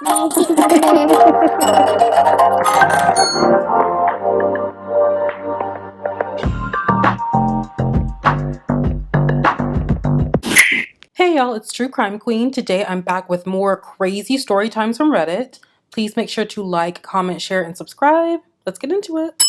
Hey y'all, it's True Crime Queen. Today I'm back with more crazy story times from Reddit. Please make sure to like, comment, share, and subscribe. Let's get into it.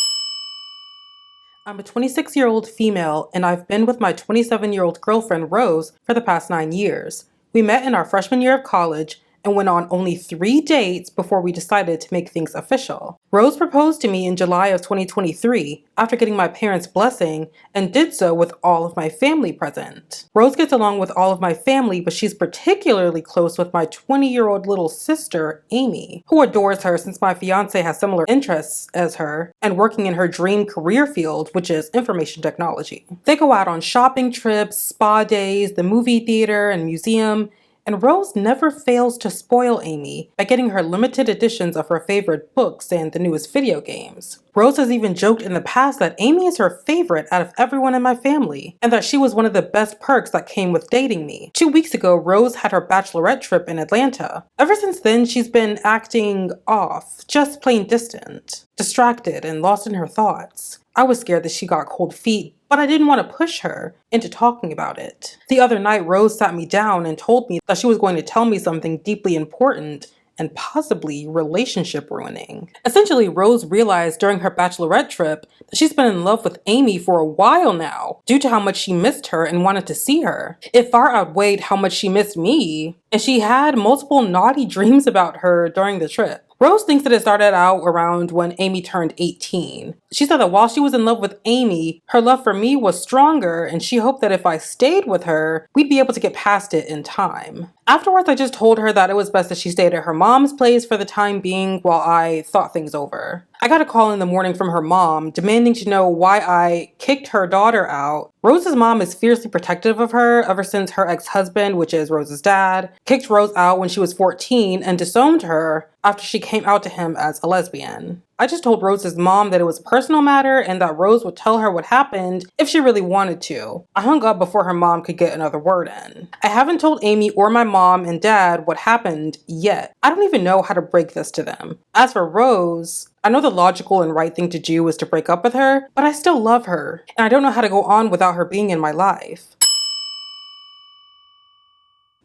I'm a 26-year-old female, and I've been with my 27-year-old girlfriend Rose for the past 9 years. We met in our freshman year of college and went on only 3 dates before we decided to make things official. Rose proposed to me in July of 2023 after getting my parents' blessing and did so with all of my family present. Rose gets along with all of my family, but she's particularly close with my 20-year-old little sister, Amy, who adores her since my fiancé has similar interests as her and working in her dream career field, which is information technology. They go out on shopping trips, spa days, the movie theater, and museum, and Rose never fails to spoil Amy by getting her limited editions of her favorite books and the newest video games. Rose has even joked in the past that Amy is her favorite out of everyone in my family, and that she was one of the best perks that came with dating me. 2 weeks ago, Rose had her bachelorette trip in Atlanta. Ever since then, she's been acting off, just plain distant, distracted, and lost in her thoughts. I was scared that she got cold feet, but I didn't want to push her into talking about it. The other night, Rose sat me down and told me that she was going to tell me something deeply important and possibly relationship ruining. Essentially, Rose realized during her bachelorette trip that she's been in love with Amy for a while now, due to how much she missed her and wanted to see her. It far outweighed how much she missed me, and she had multiple naughty dreams about her during the trip. Rose thinks that it started out around when Amy turned 18. She said that while she was in love with Amy, her love for me was stronger, and she hoped that if I stayed with her, we'd be able to get past it in time. Afterwards, I just told her that it was best that she stayed at her mom's place for the time being while I thought things over. I got a call in the morning from her mom demanding to know why I kicked her daughter out. Rose's mom is fiercely protective of her ever since her ex-husband, which is Rose's dad, kicked Rose out when she was 14 and disowned her after she came out to him as a lesbian. I just told Rose's mom that it was a personal matter and that Rose would tell her what happened if she really wanted to. I hung up before her mom could get another word in. I haven't told Amy or my mom and dad what happened yet. I don't even know how to break this to them. As for Rose, I know the logical and right thing to do is to break up with her, but I still love her, and I don't know how to go on without her being in my life.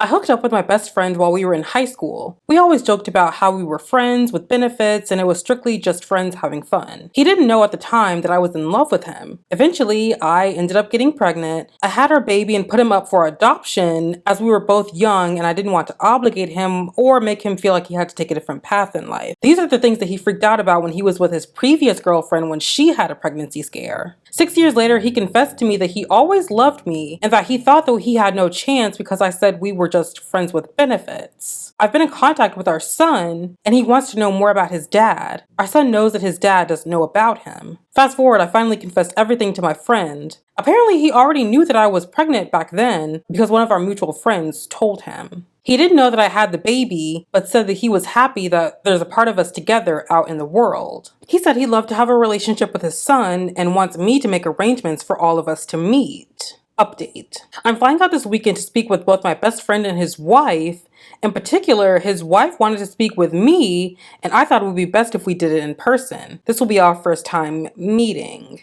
I hooked up with my best friend while we were in high school. We always joked about how we were friends with benefits and it was strictly just friends having fun. He didn't know at the time that I was in love with him. Eventually, I ended up getting pregnant. I had our baby and put him up for adoption as we were both young and I didn't want to obligate him or make him feel like he had to take a different path in life. These are the things that he freaked out about when he was with his previous girlfriend when she had a pregnancy scare. 6 years later, he confessed to me that he always loved me and that he thought that he had no chance because I said we were just friends with benefits. I've been in contact with our son and he wants to know more about his dad. Our son knows that his dad doesn't know about him. Fast forward, I finally confessed everything to my friend. Apparently, he already knew that I was pregnant back then because one of our mutual friends told him. He didn't know that I had the baby, but said that he was happy that there's a part of us together out in the world. He said he'd love to have a relationship with his son and wants me to make arrangements for all of us to meet. Update. I'm flying out this weekend to speak with both my best friend and his wife. In particular, his wife wanted to speak with me, and I thought it would be best if we did it in person. This will be our first time meeting.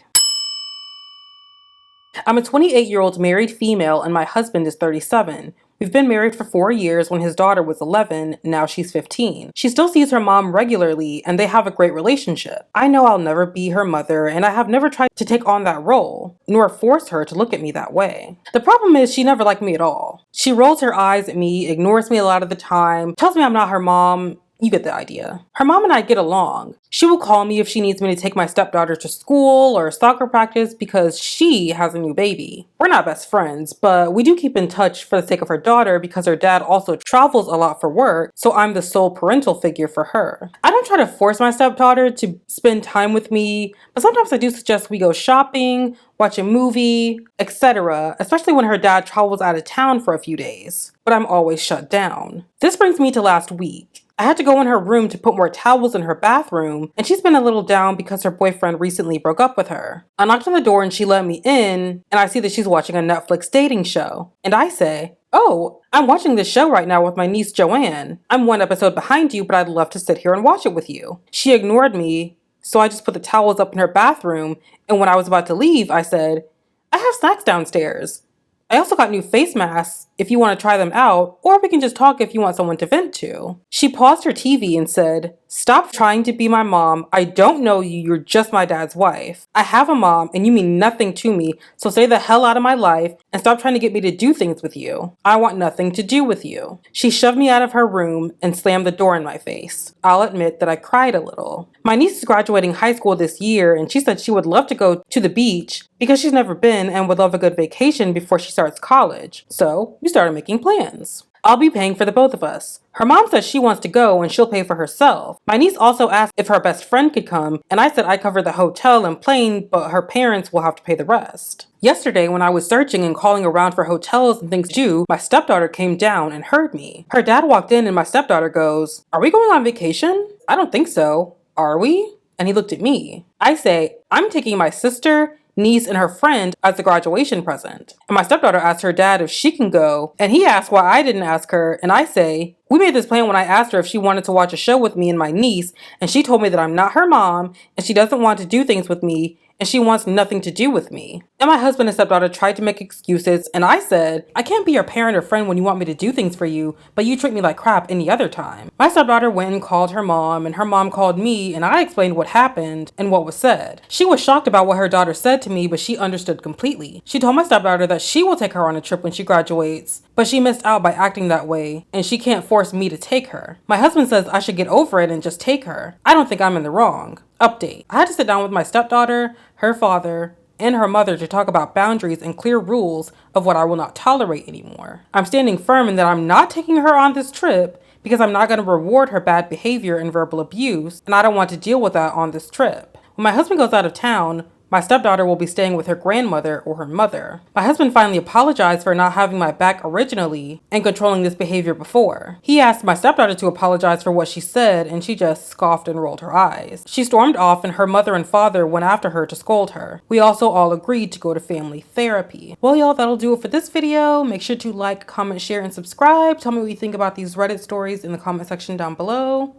I'm a 28-year-old married female and my husband is 37. We've been married for 4 years. When his daughter was 11, now she's 15. She still sees her mom regularly and they have a great relationship. I know I'll never be her mother and I have never tried to take on that role, nor force her to look at me that way. The problem is she never liked me at all. She rolls her eyes at me, ignores me a lot of the time, tells me I'm not her mom. You get the idea. Her mom and I get along. She will call me if she needs me to take my stepdaughter to school or soccer practice because she has a new baby. We're not best friends, but we do keep in touch for the sake of her daughter because her dad also travels a lot for work, so I'm the sole parental figure for her. I don't try to force my stepdaughter to spend time with me, but sometimes I do suggest we go shopping, watch a movie, etc., especially when her dad travels out of town for a few days. But I'm always shut down. This brings me to last week. I had to go in her room to put more towels in her bathroom, and she's been a little down because her boyfriend recently broke up with her. I knocked on the door and she let me in, and I see that she's watching a Netflix dating show. And I say, Oh, I'm watching this show right now with my niece Joanne. I'm one episode behind you, but I'd love to sit here and watch it with you. She ignored me, so I just put the towels up in her bathroom, and when I was about to leave, I said, I have snacks downstairs. I also got new face masks if you want to try them out, or we can just talk if you want someone to vent to. She paused her TV and said, Stop trying to be my mom. I don't know you. You're just my dad's wife. I have a mom and you mean nothing to me, so stay the hell out of my life and stop trying to get me to do things with you. I want nothing to do with you. She shoved me out of her room and slammed the door in my face. I'll admit that I cried a little. My niece is graduating high school this year and she said she would love to go to the beach because she's never been and would love a good vacation before she starts college. So we started making plans. I'll be paying for the both of us. Her mom says she wants to go and she'll pay for herself. My niece also asked if her best friend could come, and I said I cover the hotel and plane, but her parents will have to pay the rest. Yesterday, when I was searching and calling around for hotels and things to do, my stepdaughter came down and heard me. Her dad walked in and my stepdaughter goes, Are we going on vacation? I don't think so. Are we? And he looked at me. I say, I'm taking my sister, niece, and her friend as a graduation present. And my stepdaughter asked her dad if she can go, and he asked why I didn't ask her, and I say, we made this plan when I asked her if she wanted to watch a show with me and my niece, and she told me that I'm not her mom, and she doesn't want to do things with me, and she wants nothing to do with me. And my husband and stepdaughter tried to make excuses, and I said, I can't be your parent or friend when you want me to do things for you, but you treat me like crap any other time. My stepdaughter went and called her mom, and her mom called me, and I explained what happened and what was said. She was shocked about what her daughter said to me, but she understood completely. She told my stepdaughter that she will take her on a trip when she graduates, but she missed out by acting that way, and she can't force me to take her. My husband says I should get over it and just take her. I don't think I'm in the wrong. Update. I had to sit down with my stepdaughter, her father, and her mother to talk about boundaries and clear rules of what I will not tolerate anymore. I'm standing firm in that I'm not taking her on this trip because I'm not going to reward her bad behavior and verbal abuse, and I don't want to deal with that on this trip. When my husband goes out of town, my stepdaughter will be staying with her grandmother or her mother. My husband finally apologized for not having my back originally and controlling this behavior before. He asked my stepdaughter to apologize for what she said, and she just scoffed and rolled her eyes. She stormed off, and her mother and father went after her to scold her. We also all agreed to go to family therapy. Well, y'all, that'll do it for this video. Make sure to like, comment, share, and subscribe. Tell me what you think about these Reddit stories in the comment section down below.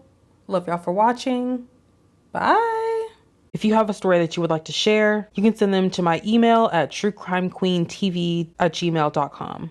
Love y'all for watching. Bye. If you have a story that you would like to share, you can send them to my email at truecrimequeentv@gmail.com.